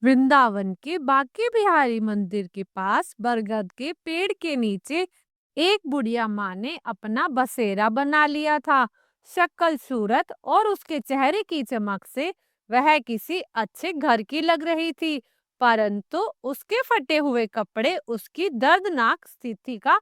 वृंदावन के बांके बिहारी मंदिर के पास बरगद के पेड़ के नीचे एक बुढ़िया माँ ने अपना बसेरा बना लिया था। शक्ल सूरत और उसके चेहरे की चमक से वह किसी अच्छे घर की लग रही थी, परंतु उसके फटे हुए कपड़े उसकी दर्दनाक स्थिति का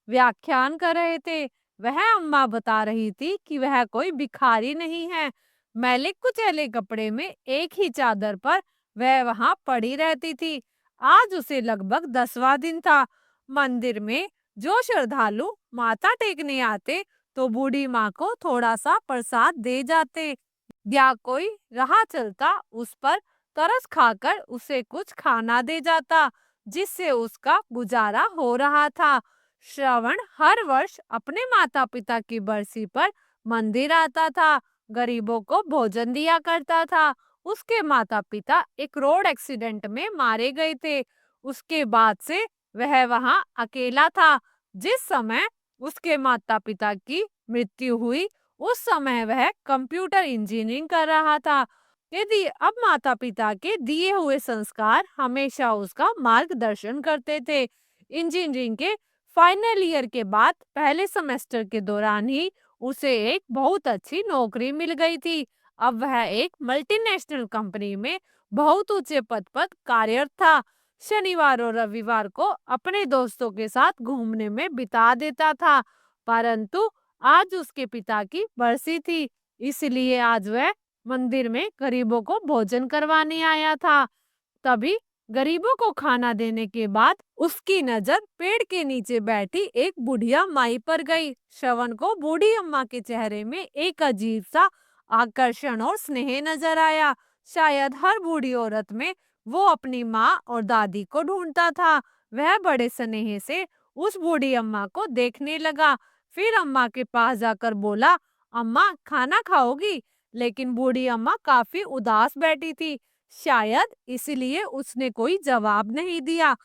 व्याख्यान कर रहे थे। वह अम्मा बता रही थी कि वह कोई भिखारी नहीं है। मैले कुचैले कपड़े में एक ही चादर पर वह वहां पड़ी रहती थी। आज उसे लगभग 10वां दिन था। मंदिर में जो श्रद्धालु माथा टेकने आते तो बूढ़ी माँ को थोड़ा सा प्रसाद दे जाते, या कोई राह चलता उस पर तरस खाकर उसे कुछ खाना दे जाता, जिससे उसका गुजारा हो रहा था। श्रवण हर वर्ष अपने माता पिता की बरसी पर मंदिर आता था, गरीबों को भोजन दिया करता था। उसके माता पिता एक रोड एक्सीडेंट में मारे गए थे। उसके बाद से वह वहां अकेला था। जिस समय उसके माता पिता की मृत्यु हुई, उस समय वह कंप्यूटर इंजीनियरिंग कर रहा था। यदि अब माता पिता के दिए हुए संस्कार हमेशा उसका मार्गदर्शन करते थे। इंजीनियरिंग के फाइनल ईयर के बाद पहले सेमेस्टर के दौरान ही उसे एक बहुत अच्छी नौकरी मिल गई थी। अब वह एक मल्टीनेशनल कंपनी में बहुत ऊंचे पद पर कार्यरत था। शनिवार और रविवार को अपने दोस्तों के साथ घूमने में बिता देता था, परंतु आज उसके पिता की बरसी थी, इसलिए आज वह मंदिर में गरीबों को भोजन करवाने आया था। तभी गरीबों को खाना देने के बाद उसकी नजर पेड़ के नीचे बैठी एक बुढ़िया माई पर गई। श्रवण को बूढ़ी अम्मा के चेहरे में एक अजीब सा आकर्षण और स्नेह नजर आया। शायद हर बूढ़ी औरत में वो अपनी माँ और दादी को ढूंढता था। वह बड़े स्नेह से उस बूढ़ी अम्मा को देखने लगा, फिर अम्मा के पास जाकर बोला, अम्मा खाना खाओगी? लेकिन बूढ़ी अम्मा काफी उदास बैठी थी, शायद इसलिए उसने कोई जवाब नहीं दिया।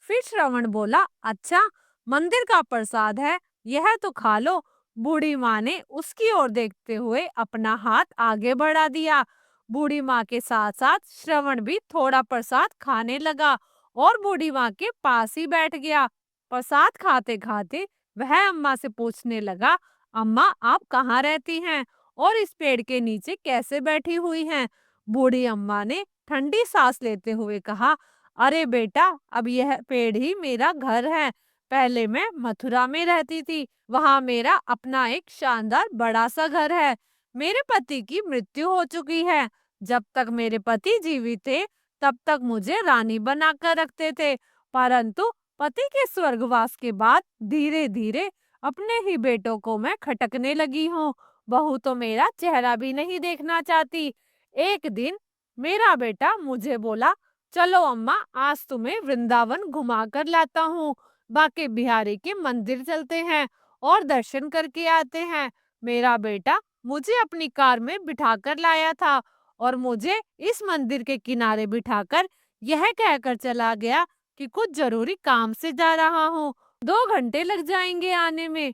फिर श्रवण बोला, अच्छा, मंदिर का प्रसाद है, यह तो खा लो। बूढ़ी माँ ने उसकी ओर देखते हुए अपना हाथ आगे बढ़ा दिया। बूढ़ी माँ के साथ साथ श्रवण भी थोड़ा प्रसाद खाने लगा और बूढ़ी माँ के पास ही बैठ गया। प्रसाद खाते खाते वह अम्मा से पूछने लगा, अम्मा आप कहाँ रहती हैं और इस पेड़ के नीचे कैसे बैठी हुई हैं? बूढ़ी अम्मा ने ठंडी सांस लेते हुए कहा, अरे बेटा, अब यह पेड़ ही मेरा घर है। पहले मैं मथुरा में रहती थी, वहां मेरा अपना एक शानदार बड़ा सा घर है। मेरे पति की मृत्यु हो चुकी है। जब तक मेरे पति जीवित थे तब तक मुझे रानी बनाकर रखते थे, परंतु पति के स्वर्गवास के बाद धीरे धीरे अपने ही बेटों को मैं खटकने लगी हूँ। बहू तो मेरा चेहरा भी नहीं देखना चाहती। एक दिन मेरा बेटा मुझे बोला, चलो अम्मा, आज तुम्हें वृंदावन घुमा कर लाता हूँ। बाके बिहारी के मंदिर चलते हैं और दर्शन करके आते हैं। मेरा बेटा मुझे अपनी कार में बिठाकर लाया था और मुझे इस मंदिर के किनारे बिठाकर यह कहकर चला गया कि कुछ जरूरी काम से जा रहा हूँ, 2 घंटे लग जाएंगे आने में।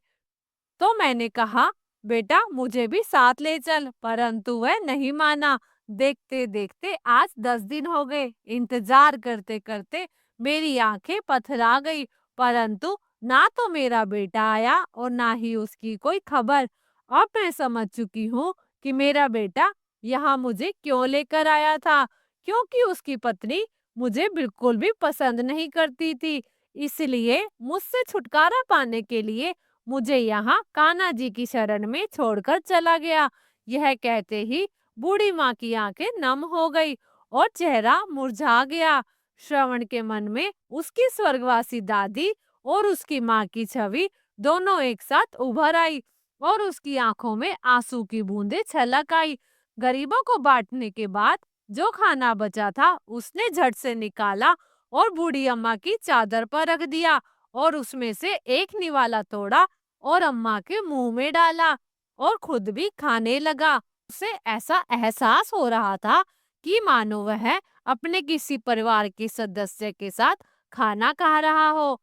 तो मैंने कहा, बेटा मुझे भी साथ ले चल, परंतु वह नहीं माना। देखते देखते आज 10 दिन हो गए। इंतजार करते करते मेरी आंखें पथरा गई, परंतु ना तो मेरा बेटा आया और ना ही उसकी कोई खबर। अब मैं समझ चुकी हूँ कि मेरा बेटा यहाँ मुझे क्यों लेकर आया था, क्योंकि उसकी पत्नी मुझे बिल्कुल भी पसंद नहीं करती थी। इसलिए मुझसे छुटकारा पाने के लिए मुझे यहाँ कान्हा जी की शरण में छोड़कर चला गया। यह कहते ही बूढ़ी माँ की आंखें नम हो गई और चेहरा मुरझा गया। श्रवण के मन में उसकी स्वर्गवासी दादी और उसकी माँ की छवि दोनों एक साथ उभर आई और उसकी आंखों में आंसू की बूंदें छलक आई। गरीबों को बांटने के बाद जो खाना बचा था उसने झट से निकाला और बूढ़ी अम्मा की चादर पर रख दिया और उसमें से एक निवाला तोड़ा और अम्मा के मुंह में डाला और खुद भी खाने लगा। उसे ऐसा एहसास हो रहा था कि मानो वह अपने किसी परिवार के सदस्य के साथ खाना खा रहा हो।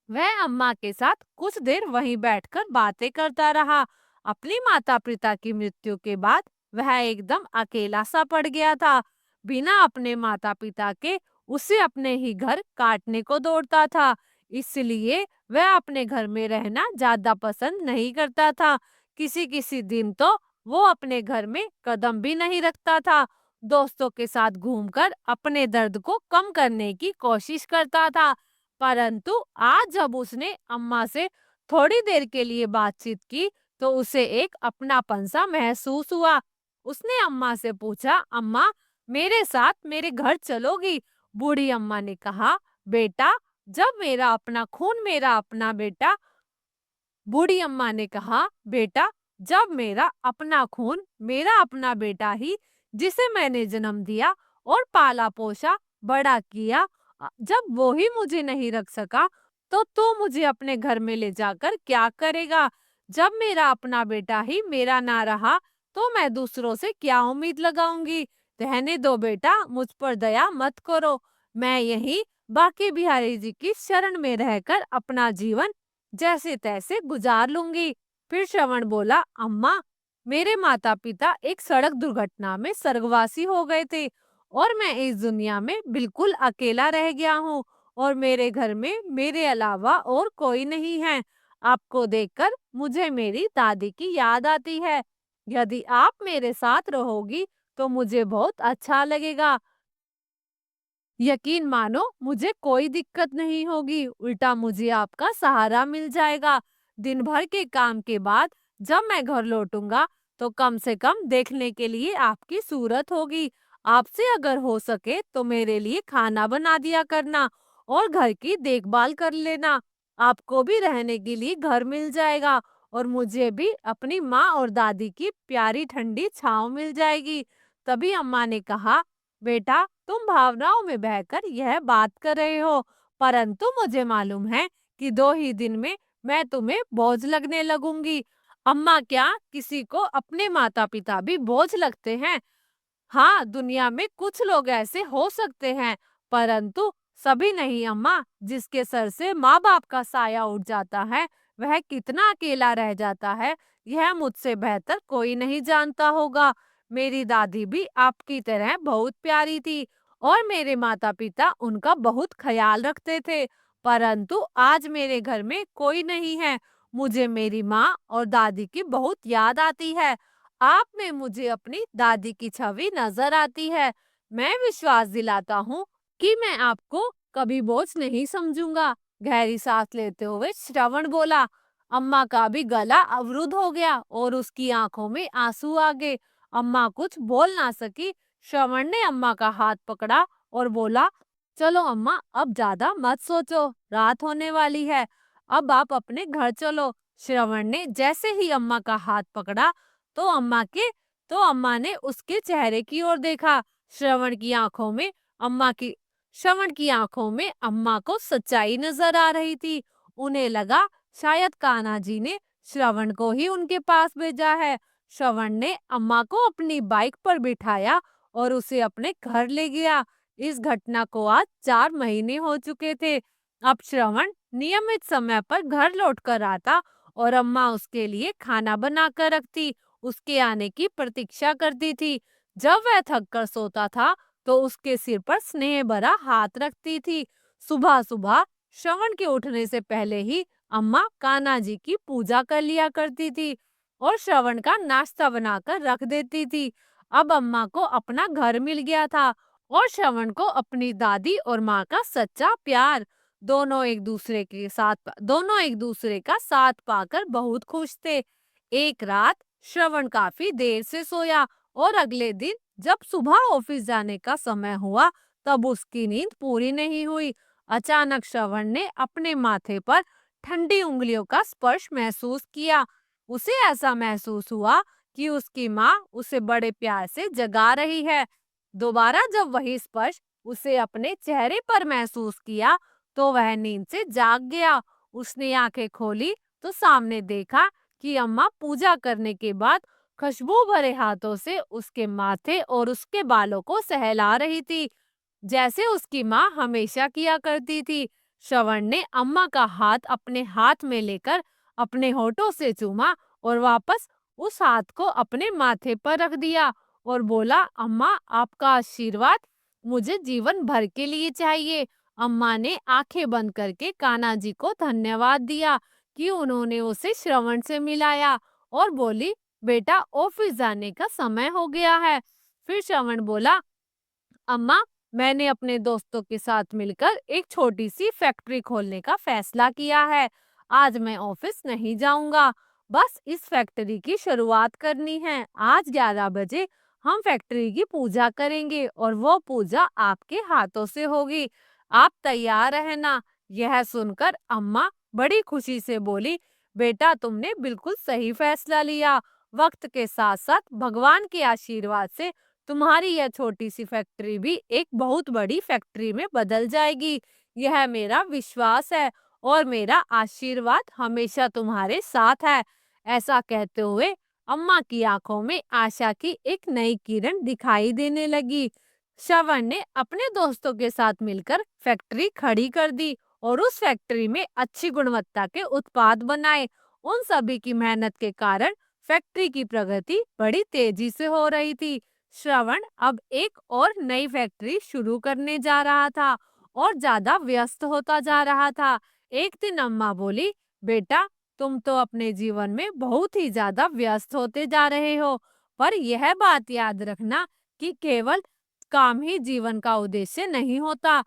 वह अम्मा के साथ कुछ देर वहीं बैठकर बातें करता रहा। अपनी माता पिता की मृत्यु के बाद वह एकदम अकेला सा पड़ गया था। बिना अपने माता पिता के उसे अपने ही घर काटने को दौड़ता था। इसलिए वह अपने घर में रहना ज्यादा पसंद नहीं करता था। किसी किसी दिन तो वो अपने घर में कदम भी नहीं रखता था। दोस्तों के साथ घूमकर अपने दर्द को कम करने की कोशिश करता था। परंतु आज जब उसने अम्मा से थोड़ी देर के लिए बातचीत की तो उसे एक अपनापन सा महसूस हुआ। उसने अम्मा से पूछा, अम्मा, मेरे साथ मेरे घर चलोगी? बूढ़ी अम्मा ने कहा, बेटा, जब मेरा अपना खून मेरा अपना बेटा बूढ़ी अम्मा ने कहा, बेटा, जब मेरा अपना खून मेरा अपना बेटा ही, जिसे मैंने जन्म दिया और पाला पोसा बड़ा किया, जब वो ही मुझे नहीं रख सका, तो तू मुझे अपने घर में ले जाकर क्या करेगा? जब मेरा अपना बेटा ही मेरा ना रहा तो मैं दूसरों से क्या उम्मीद लगाऊंगी? रहने दो बेटा, मुझ पर दया मत करो। मैं यही बाकी बिहारी जी की शरण में रहकर अपना जीवन जैसे तैसे गुजार लूंगी। फिर श्रवण बोला, अम्मा, मेरे माता पिता एक सड़क दुर्घटना में स्वर्गवासी हो गए थे और मैं इस दुनिया में बिल्कुल अकेला रह गया हूँ और मेरे घर में मेरे अलावा और कोई नहीं है। आपको देखकर मुझे मेरी दादी की याद आती है। यदि आप मेरे साथ रहोगी तो मुझे बहुत अच्छा लगेगा। यकीन मानो, मुझे कोई दिक्कत नहीं होगी, उल्टा मुझे आपका सहारा मिल जाएगा। दिन भर के काम के बाद जब मैं घर लौटूंगा तो कम से कम देखने के लिए आपकी सूरत होगी। आपसे अगर हो सके तो मेरे लिए खाना बना दिया करना और घर की देखभाल कर लेना। आपको भी रहने के लिए घर मिल जाएगा और मुझे भी अपनी माँ और दादी की प्यारी ठंडी छांव मिल जाएगी। तभी अम्मा ने कहा, बेटा, तुम भावनाओं में बहकर यह बात कर रहे हो, परंतु मुझे मालूम है कि 2 ही दिन में मैं तुम्हें बोझ लगने लगूंगी। अम्मा, क्या किसी को अपने माता पिता भी बोझ लगते हैं? हाँ, दुनिया में कुछ लोग ऐसे हो सकते हैं, परंतु सभी नहीं अम्मा। जिसके सर से माँ बाप का साया उठ जाता है वह कितना अकेला रह जाता है, यह मुझसे बेहतर कोई नहीं जानता होगा। मेरी दादी भी आपकी तरह बहुत प्यारी थी और मेरे माता पिता उनका बहुत ख्याल रखते थे, परंतु आज मेरे घर में कोई नहीं है। मुझे मेरी माँ और दादी की बहुत याद आती है। आप में मुझे अपनी दादी की छवि नजर आती है। मैं विश्वास दिलाता हूँ कि मैं आपको कभी बोझ नहीं समझूंगा। गहरी सांस लेते हुए श्रवण बोला। अम्मा का भी गला अवरुद्ध हो गया और उसकी आंखों में आंसू आ गए। अम्मा कुछ बोल ना सकी। श्रवण ने अम्मा का हाथ पकड़ा और बोला, चलो अम्मा, अब ज्यादा मत सोचो, रात होने वाली है, अब आप अपने घर चलो। श्रवण ने जैसे ही अम्मा का हाथ पकड़ा तो अम्मा ने उसके चेहरे की ओर देखा। श्रवण की आंखों में अम्मा की श्रवण की आंखों में अम्मा को सच्चाई नजर आ रही थी। उन्हें लगा शायद कान्हा जी ने श्रवण को ही उनके पास भेजा है। श्रवण ने अम्मा को अपनी बाइक पर बिठाया और उसे अपने घर ले गया। इस घटना को आज 4 महीने हो चुके थे। अब श्रवण नियमित समय पर घर लौट कर आता और अम्मा उसके लिए खाना बना कर रखती, उसके आने की प्रतीक्षा करती थी। जब वह थक कर सोता था तो उसके सिर पर स्नेह भरा हाथ रखती थी। सुबह सुबह श्रवण के उठने से पहले ही अम्मा कान्हा जी की पूजा कर लिया करती थी और श्रवण का नाश्ता बनाकर रख देती थी। अब अम्मा को अपना घर मिल गया था और श्रवण को अपनी दादी और माँ का सच्चा प्यार। दोनों एक दूसरे का साथ पाकर बहुत खुश थे। एक रात श्रवण काफी देर से सोया और अगले दिन जब सुबह ऑफिस जाने का समय हुआ तब उसकी नींद पूरी नहीं हुई। अचानक श्रवण ने अपने माथे पर ठंडी उंगलियों का स्पर्श महसूस किया। उसे ऐसा महसूस हुआ कि उसकी माँ उसे बड़े प्यार से जगा रही है। दोबारा जब वही स्पर्श उसे अपने चेहरे पर महसूस किया तो वह नींद से जाग गया। उसने आंखें खोली तो सामने देखा कि अम्मा पूजा करने के बाद खुशबू भरे हाथों से उसके माथे और उसके बालों को सहला रही थी, जैसे उसकी माँ हमेशा किया करती थी। श्रवण ने अम्मा का हाथ अपने हाथ में लेकर अपने होठों से चूमा और वापस उस हाथ को अपने माथे पर रख दिया और बोला, अम्मा आपका आशीर्वाद मुझे जीवन भर के लिए चाहिए। अम्मा ने आंखें बंद करके कान्हा जी को धन्यवाद दिया कि उन्होंने उसे श्रवण से मिलाया और बोली, बेटा ऑफिस जाने का समय हो गया है। फिर श्रवण बोला, अम्मा मैंने अपने दोस्तों के साथ मिलकर एक छोटी सी फैक्ट्री खोलने का फैसला किया है। आज मैं ऑफिस नहीं जाऊंगा, बस इस फैक्ट्री की शुरुआत करनी है। आज 11 बजे हम फैक्ट्री की पूजा करेंगे और वो पूजा आपके हाथों से होगी। आप तैयार रहना। यह सुनकर अम्मा बड़ी खुशी से बोली, बेटा तुमने बिल्कुल सही फैसला लिया। वक्त के साथ साथ भगवान के आशीर्वाद से तुम्हारी यह छोटी सी फैक्ट्री भी एक बहुत बड़ी फैक्ट्री में बदल जाएगी। यह मेरा विश्वास है और मेरा आशीर्वाद हमेशा तुम्हारे साथ है। ऐसा कहते हुए अम्मा की आंखों में आशा की एक नई किरण दिखाई देने लगी। श्रवण ने अपने दोस्तों के साथ मिलकर फैक्ट्री खड़ी कर दी और उस फैक्ट्री में अच्छी गुणवत्ता के उत्पाद बनाए। उन सभी की मेहनत के कारण फैक्ट्री की प्रगति बड़ी तेजी से हो रही थी। श्रवण अब एक और नई फैक्ट्री शुरू करने जा रहा था और ज्यादा व्यस्त होता जा रहा था। एक दिन अम्मा बोली, बेटा तुम तो अपने जीवन में बहुत ही ज्यादा व्यस्त होते जा रहे हो, पर यह बात याद रखना कि केवल काम ही जीवन का उद्देश्य नहीं होता।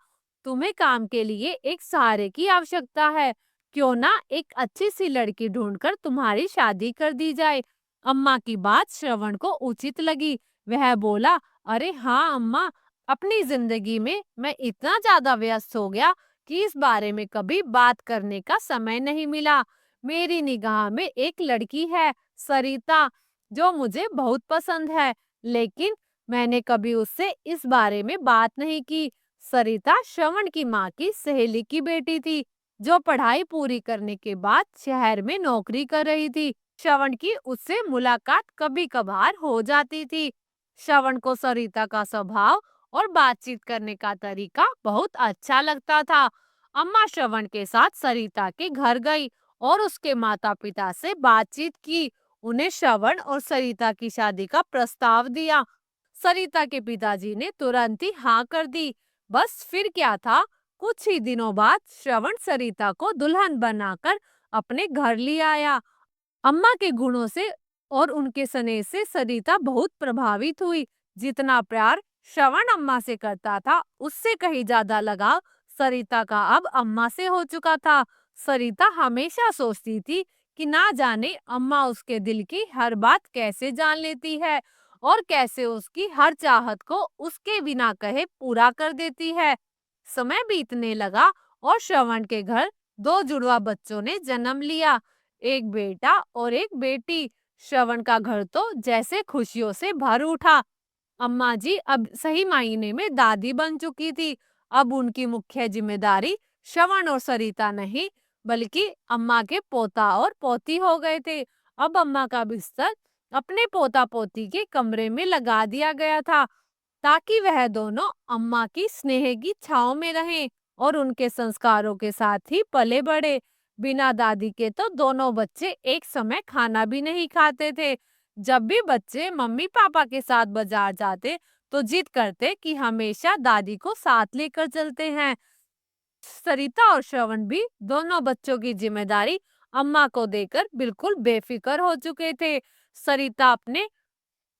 तुम्हें काम के लिए एक सहारे की आवश्यकता है। क्यों ना एक अच्छी सी लड़की ढूंढकर तुम्हारी शादी कर दी जाए। अम्मा की बात श्रवण को उचित लगी। वह बोला, अरे हाँ अम्मा, अपनी जिंदगी में मैं इतना ज्यादा व्यस्त हो गया कि इस बारे में कभी बात करने का समय नहीं मिला। मेरी निगाह में एक लड़की है, सरिता, जो मुझे बहुत पसंद है, लेकिन मैंने कभी उससे इस बारे में बात नहीं की। सरिता श्रवण की माँ की सहेली की बेटी थी, जो पढ़ाई पूरी करने के बाद शहर में नौकरी कर रही थी। श्रवण की उससे मुलाकात कभी कभार हो जाती थी। श्रवण को सरिता का स्वभाव और बातचीत करने का तरीका बहुत अच्छा लगता था। अम्मा श्रवण के साथ सरिता के घर गई और उसके माता पिता से बातचीत की। उन्हें श्रवण और सरिता की शादी का प्रस्ताव दिया। सरिता के पिताजी ने तुरंत ही हाँ कर दी। बस फिर क्या था, कुछ ही दिनों बाद श्रवण सरिता को दुल्हन बनाकर अपने घर ले आया। अम्मा के गुणों से और उनके स्नेह से सरिता बहुत प्रभावित हुई। जितना प्यार श्रवण अम्मा से करता था, उससे कहीं ज्यादा लगाव सरिता का अब अम्मा से हो चुका था। सरिता हमेशा सोचती थी कि ना जाने अम्मा उसके दिल की हर बात कैसे जान लेती है और कैसे उसकी हर चाहत को उसके बिना कहे पूरा कर देती है। समय बीतने लगा और श्रवण के घर दो जुड़वा बच्चों ने जन्म लिया, एक बेटा और एक बेटी। श्रवण का घर तो जैसे खुशियों से भर उठा। अम्मा जी अब सही मायने में दादी बन चुकी थी। अब उनकी मुख्य जिम्मेदारी श्रवण और सरिता नहीं, बल्कि अम्मा के पोता और पोती हो गए थे। अब अम्मा का बिस्तर अपने पोता पोती के कमरे में लगा दिया गया था, ताकि वह दोनों अम्मा की स्नेह की छांव में रहें और उनके संस्कारों के साथ ही पले बढ़े। बिना दादी के तो दोनों बच्चे एक समय खाना भी नहीं खाते थे। जब भी बच्चे मम्मी पापा के साथ बाजार जाते तो जिद करते कि हमेशा दादी को साथ लेकर चलते हैं। सरिता और श्रवण भी दोनों बच्चों की जिम्मेदारी अम्मा को देकर बिल्कुल बेफिक्र हो चुके थे। सरिता अपने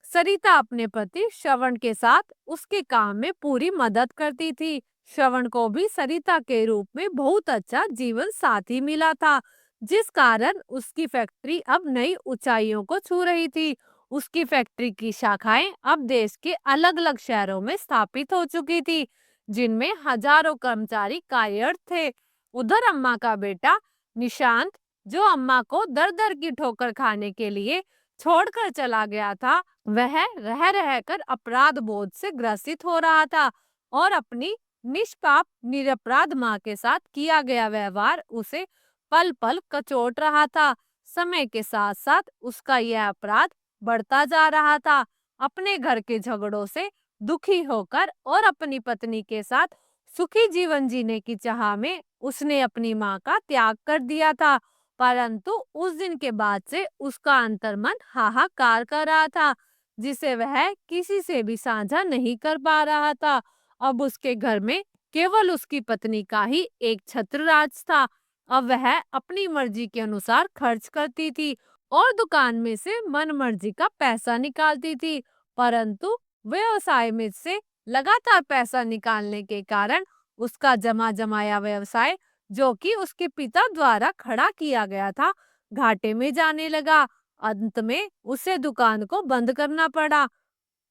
सरिता अपने पति श्रवण के साथ उसके काम में पूरी मदद करती थी। श्रवण को भी सरिता के रूप में बहुत अच्छा जीवन साथी मिला था, जिस कारण उसकी फैक्ट्री अब नई ऊंचाइयों को छू रही थी। उसकी फैक्ट्री की शाखाएं अब देश के अलग अलग शहरों में स्थापित हो चुकी थी, जिनमें हजारों कर्मचारी कार्यरत थे। उधर अम्मा का बेटा निशांत, जो अम्मा को दर दर की ठोकर खाने के लिए छोड़कर चला गया था, वह रह रहकर अपराध बोध से ग्रसित हो रहा था और अपनी निष्पाप निरपराध माँ के साथ किया गया व्यवहार उसे पल पल कचोट रहा था। समय के साथ साथ उसका यह अपराध बढ़ता जा रहा था। अपने घर के झगड़ों से दुखी होकर और अपनी पत्नी के साथ सुखी जीवन जीने की चाह में उसने अपनी माँ का त्याग कर दिया था। परंतु उस दिन के बाद से उसका अंतर्मन हाहाकार कर रहा था। जिसे वह किसी से भी साझा नहीं कर पा रहा था। अब उसके घर में केवल उसकी पत्नी का ही एक छत्र राज था। अब वह अपनी मर्जी के अनुसार खर्च करती थी और दुकान में से मन मर्जी का पैसा निकालती थी। परंतु व्यवसाय में से लगातार पैसा निकालने के कारण उसका जमा जमाया व्यवसाय, जो कि उसके पिता द्वारा खड़ा किया गया था, घाटे में जाने लगा। अंत में उसे दुकान को बंद करना पड़ा।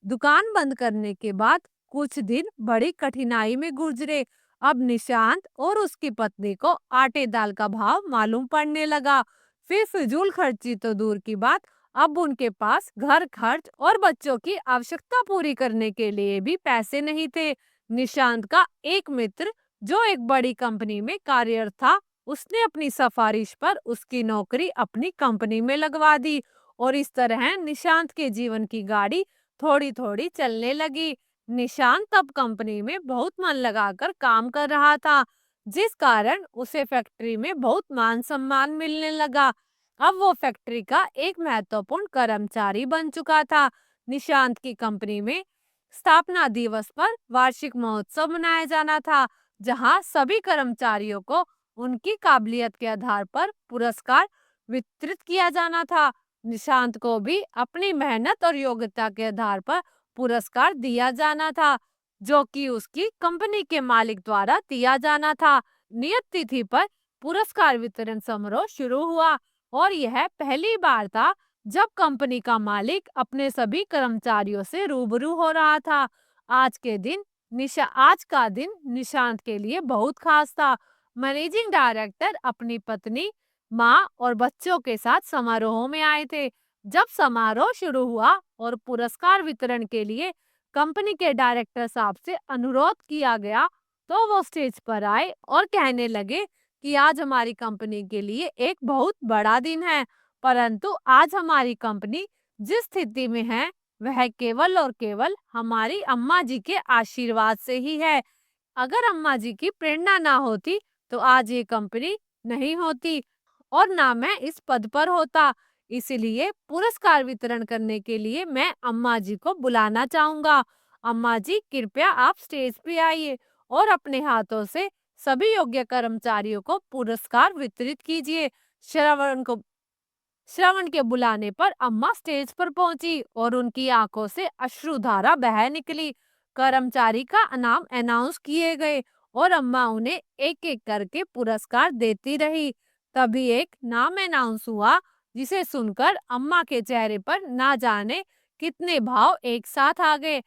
दुकान बंद करने के बाद कुछ दिन बड़ी कठिनाई में गुजरे। अब निशांत और उसकी पत्नी को आटे दाल का भाव मालूम पड़ने लगा। फिर फिजूल खर्ची तो दूर की बात, अब उनके पास घर खर्च और बच्चों की आवश्यकता पूरी करने के लिए भी पैसे नहीं थे। निशांत का एक मित्र, जो एक बड़ी कंपनी में कार्यरत था, उसने अपनी सिफारिश पर उसकी नौकरी अपनी कंपनी में लगवा दी और इस तरह निशांत के जीवन की गाड़ी थोड़ी-थोड़ी चलने लगी। निशांत अब कंपनी में बहुत मन लगाकर काम कर रहा था, जिस कारण उसे फैक्ट्री में बहुत मान सम्मान मिलने लगा। अब वो फैक्ट्री का एक महत्वपूर्ण कर्मचारी बन चुका था। निशांत की कंपनी में स्थापना दिवस पर वार्षिक महोत्सव मनाया जाना था, जहां सभी कर्मचारियों को उनकी काबिलियत के आधार पर पुरस्कार वितरित किया जाना था। निशांत को भी अपनी मेहनत और योग्यता के आधार पर पुरस्कार दिया जाना था, जो कि उसकी कंपनी के मालिक द्वारा दिया जाना था। नियत तिथि पर पुरस्कार वितरण समारोह शुरू हुआ और यह पहली बार था जब कंपनी का मालिक अपने सभी कर्मचारियों से रूबरू हो रहा था। आज का दिन निशांत के लिए बहुत खास था। मैनेजिंग डायरेक्टर अपनी पत्नी, माँ और बच्चों के साथ समारोह में आए थे। जब समारोह शुरू हुआ और पुरस्कार वितरण के लिए कंपनी के डायरेक्टर साहब से अनुरोध किया गया, तो वो स्टेज पर आए और कहने लगे कि आज हमारी कंपनी के लिए एक बहुत बड़ा दिन है, परंतु आज हमारी कंपनी जिस स्थिति में है, वह केवल और केवल हमारी अम्मा जी के आशीर्वाद से ही है। अगर अम्मा जी की प्रेरणा ना होती, तो आज ये कंपनी नहीं होती और ना मैं इस पद पर होता। इसलिए पुरस्कार वितरण करने के लिए मैं अम्मा जी को बुलाना चाहूंगा। अम्मा जी, कृपया आप स्टेज पे आइए और अपने हाथों से सभी योग्य कर्मचारियों को पुरस्कार वितरित कीजिए। श्रवण को श्रवण के बुलाने पर अम्मा स्टेज पर पहुंची और उनकी आंखों से अश्रुधारा बह निकली। कर्मचारी का नाम अनाउंस किए गए और अम्मा उन्हें एक एक करके पुरस्कार देती रही। तभी एक नाम अनाउंस हुआ, जिसे सुनकर अम्मा के चेहरे पर ना जाने कितने भाव एक साथ आ गए।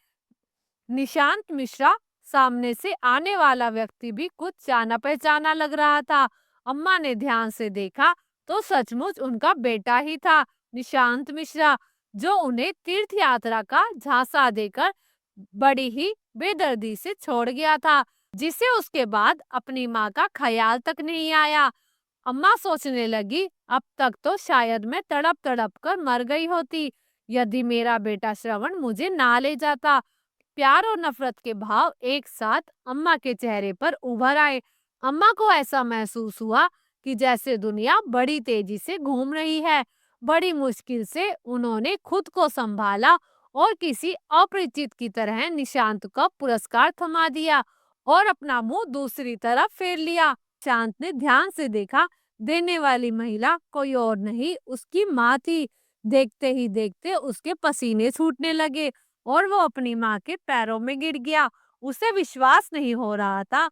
निशांत मिश्रा। सामने से आने वाला व्यक्ति भी कुछ जाना पहचाना लग रहा था। अम्मा ने ध्यान से देखा तो सचमुच उनका बेटा ही था, निशांत मिश्रा, जो उन्हें तीर्थ यात्रा का झांसा देकर बड़ी ही बेदर्दी से छोड़ गया था, जिसे उसके बाद अपनी माँ का ख्याल तक नहीं आया। अम्मा सोचने लगी, अब तक तो शायद मैं तड़प तड़प कर मर गई होती, यदि मेरा बेटा श्रवण मुझे ना ले जाता। प्यार और नफरत के भाव एक साथ अम्मा के चेहरे पर उभर आए। अम्मा को ऐसा महसूस हुआ कि जैसे दुनिया बड़ी तेजी से घूम रही है। बड़ी मुश्किल से उन्होंने खुद को संभाला और किसी अपरिचित की तरह निशांत का पुरस्कार थमा दिया और अपना मुंह दूसरी तरफ फेर लिया। शांत ने ध्यान से देखा, देने वाली महिला कोई और नहीं, उसकी माँ थी। देखते ही देखते उसके पसीने छूटने लगे और वो अपनी माँ के पैरों में गिर गया। उसे विश्वास नहीं हो रहा था।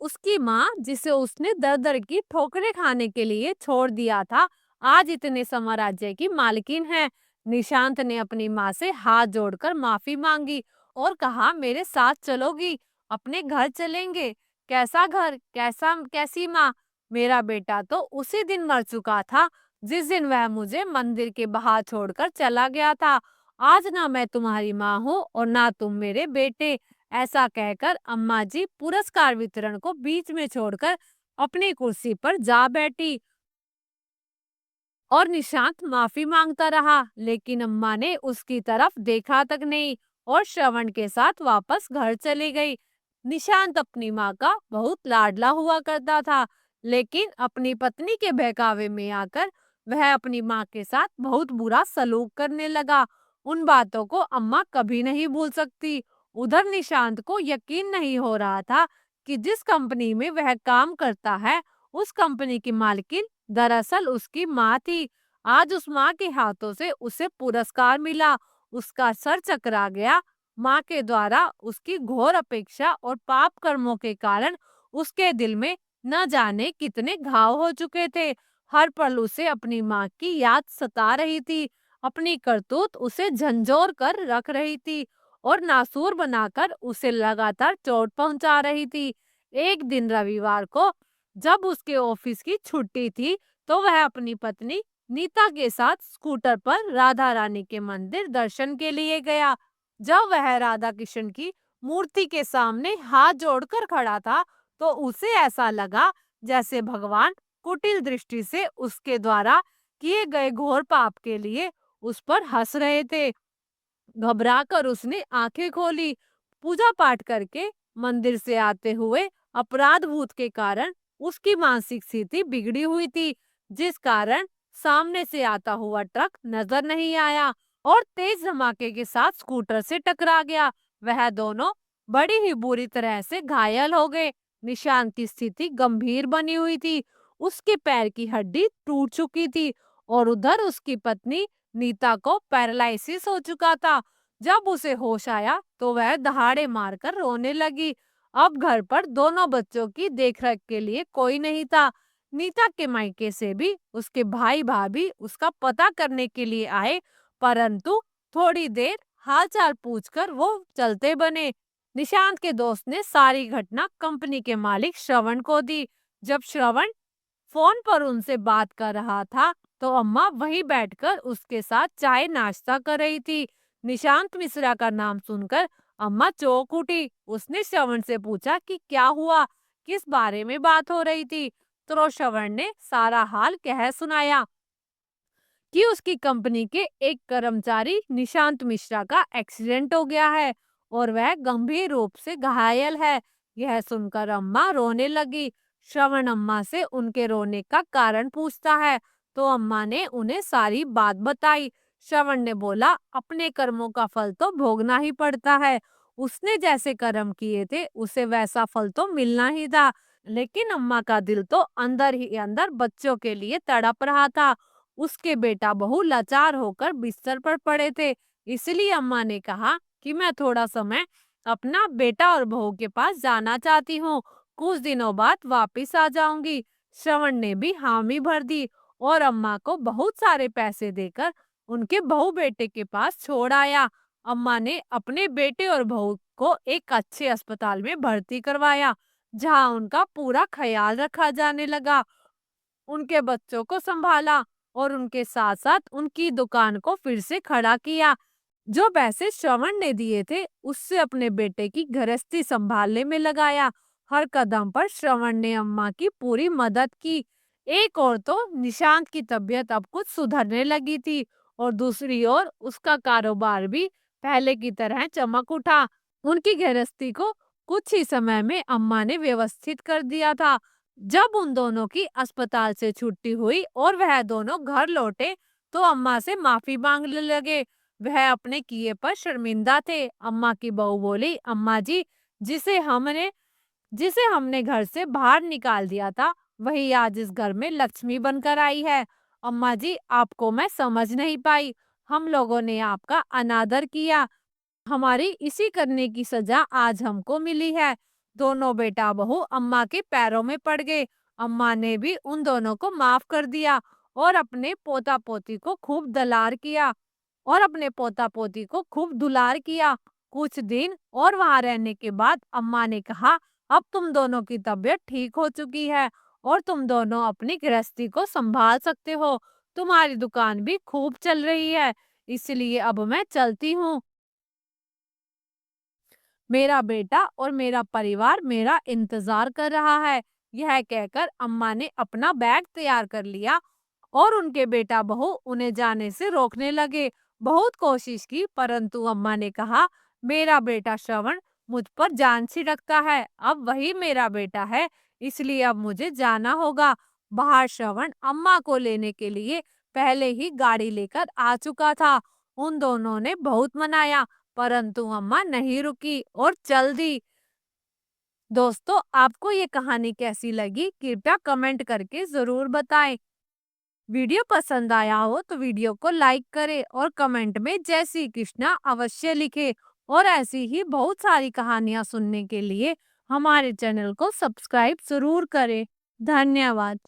उसकी माँ, जिसे उसने दर दर की ठोकरें खाने के लिए छोड़ दिया था, आज इतने साम्राज्य की मालकिन है। निशांत ने अपनी माँ से हाथ जोड़कर माफी मांगी और कहा, मेरे साथ चलोगी, अपने घर चलेंगे। कैसा घर, कैसी माँ? मेरा बेटा तो उसी दिन मर चुका था जिस दिन वह मुझे मंदिर के बाहर छोड़कर चला गया था। आज ना मैं तुम्हारी माँ हूँ और ना तुम मेरे बेटे। ऐसा कहकर अम्मा जी पुरस्कार वितरण को बीच में छोड़कर अपनी कुर्सी पर जा बैठी और निशांत माफी मांगता रहा, लेकिन अम्मा ने उसकी तरफ देखा तक नहीं और श्रवण के साथ वापस घर चली गई। निशांत अपनी माँ का बहुत लाडला हुआ करता था, लेकिन अपनी पत्नी के बहकावे में आकर वह अपनी माँ के साथ बहुत बुरा सलूक करने लगा उन बातों को अम्मा कभी नहीं भूल सकती। उधर निशांत को यकीन नहीं हो रहा था कि जिस कंपनी में वह काम करता है, उस कंपनी की मालकिन दरअसल उसकी माँ थी। आज उस माँ के हाथों से उसे पुरस्कार मिला। उसका सर चकरा गया। माँ के द्वारा उसकी घोर अपेक्षा और पाप कर्मों के कारण उसके दिल में न जाने कितने घाव हो चुके थे। हर पल उसे अपनी माँ की याद सता रही थी। अपनी करतूत उसे झंझोर कर रख रही थी और नासूर बनाकर उसे लगातार चोट पहुंचा रही थी। एक दिन रविवार को जब उसके ऑफिस की छुट्टी थी, तो वह अपनी पत्नी नीता के साथ स्कूटर पर राधा रानी के मंदिर दर्शन के लिए गया। जब वह राधा कृष्ण की मूर्ति के सामने हाथ जोड़कर खड़ा था, तो उसे ऐसा लगा जैसे भगवान कुटिल दृष्टि से उसके द्वारा किए गए घोर पाप के लिए उस पर हंस रहे थे। घबराकर उसने आंखें खोली। पूजा पाठ करके मंदिर से आते हुए अपराध भूत के कारण उसकी मानसिक स्थिति बिगड़ी हुई थी, जिस कारण सामने से आता हुआ ट्रक नजर नहीं आया और तेज धमाके के साथ स्कूटर से टकरा गया। वह दोनों बड़ी ही बुरी तरह से घायल हो गए। निशांत की स्थिति गंभीर बनी हुई थी। उसके पैर की हड्डी टूट चुकी थी और उधर उसकी पत्नी नीता को पैरालिसिस हो चुका था। जब उसे होश आया तो वह दहाड़े मारकर रोने लगी। अब घर पर दोनों बच्चों की देखरेख के लिए कोई नहीं था। नीता के मायके से भी उसके भाई भाभी उसका पता करने के लिए आए, परंतु थोड़ी देर हालचाल पूछकर वो चलते बने। निशांत के दोस्त ने सारी घटना कंपनी के मालिक श्रवण को दी। जब श्रवण फोन पर उनसे बात कर रहा था, तो अम्मा वहीं बैठकर उसके साथ चाय नाश्ता कर रही थी। निशांत मिश्रा का नाम सुनकर अम्मा चौंक उठी। उसने श्रवण से पूछा कि क्या हुआ, किस बारे में बात हो रही थी। तो श्रवण ने सारा हाल कह सुनाया कि उसकी कंपनी के एक कर्मचारी निशांत मिश्रा का एक्सीडेंट हो गया है और वह गंभीर रूप से घायल है। यह सुनकर अम्मा रोने लगी। श्रवण अम्मा से उनके रोने का कारण पूछता है, तो अम्मा ने उन्हें सारी बात बताई। श्रवण ने बोला, अपने कर्मों का फल तो भोगना ही पड़ता है। उसने जैसे कर्म किए थे उसे वैसा फल तो मिलना ही था। लेकिन अम्मा का दिल तो अंदर ही अंदर बच्चों के लिए तड़प रहा था। उसके बेटा बहू लाचार होकर बिस्तर पर पड़े थे। इसलिए अम्मा ने कहा कि मैं थोड़ा समय अपना बेटा और बहू के पास जाना चाहती हूँ। कुछ दिनों बाद वापस आ जाऊंगी। श्रवण ने भी हामी भर दी और अम्मा को बहुत सारे पैसे देकर उनके बहू बेटे के पास छोड़ आया। अम्मा ने अपने बेटे और बहू को एक अच्छे अस्पताल में भर्ती करवाया, जहां उनका पूरा ख्याल रखा जाने लगा। उनके बच्चों को संभाला और उनके साथ साथ उनकी दुकान को फिर से खड़ा किया। जो पैसे श्रवण ने दिए थे उससे अपने बेटे की गृहस्थी संभालने में लगाया। हर कदम पर श्रवण ने अम्मा की पूरी मदद की। एक और तो निशांत की तबीयत अब कुछ सुधरने लगी थी और दूसरी ओर उसका कारोबार भी पहले की तरह चमक उठा। उनकी गृहस्थी को कुछ ही समय में अम्मा ने व्यवस्थित कर दिया था। जब उन दोनों की अस्पताल से छुट्टी हुई और वह दोनों घर लौटे, तो अम्मा से माफी मांगने लगे। वह अपने किए पर शर्मिंदा थे। अम्मा की बहू बोली, अम्मा जी, जिसे हमने जिसे हमने घर से बाहर निकाल दिया था, वही आज इस घर में लक्ष्मी बनकर आई है। अम्मा जी, आपको मैं समझ नहीं पाई। हम लोगों ने आपका अनादर किया। हमारी इसी करने की सजा आज हमको मिली है। दोनों बेटा बहू अम्मा के पैरों में पड़ गए। अम्मा ने भी उन दोनों को माफ कर दिया और अपने पोता पोती को खूब दलार किया और अपने पोता पोती को खूब दुलार किया। कुछ दिन और वहां रहने के बाद अम्मा ने कहा, अब तुम दोनों की तबीयत ठीक हो चुकी है और तुम दोनों अपनी गृहस्थी को संभाल सकते हो। तुम्हारी दुकान भी खूब चल रही है, इसलिए अब मैं चलती हूँ। मेरा बेटा और मेरा परिवार मेरा इंतजार कर रहा है। यह कहकर अम्मा ने अपना बैग तैयार कर लिया और उनके बेटा बहू उन्हें जाने से रोकने लगे। बहुत कोशिश की, परंतु अम्मा ने कहा, मेरा बेटा श्रवण मुझ पर जान छिड़कता है। अब वही मेरा बेटा है, इसलिए अब मुझे जाना होगा। बाहर श्रवण अम्मा को लेने के लिए पहले ही गाड़ी लेकर आ चुका था उन दोनों ने बहुत मनाया, परंतु अम्मा नहीं रुकी और चल दी। दोस्तों, आपको ये कहानी कैसी लगी कृपया कमेंट करके जरूर बताएं। वीडियो पसंद आया हो तो वीडियो को लाइक करें और कमेंट में जय श्री कृष्णा अवश्य लिखें। और ऐसी ही बहुत सारी कहानियां सुनने के लिए हमारे चैनल को सब्सक्राइब जरूर करें। धन्यवाद।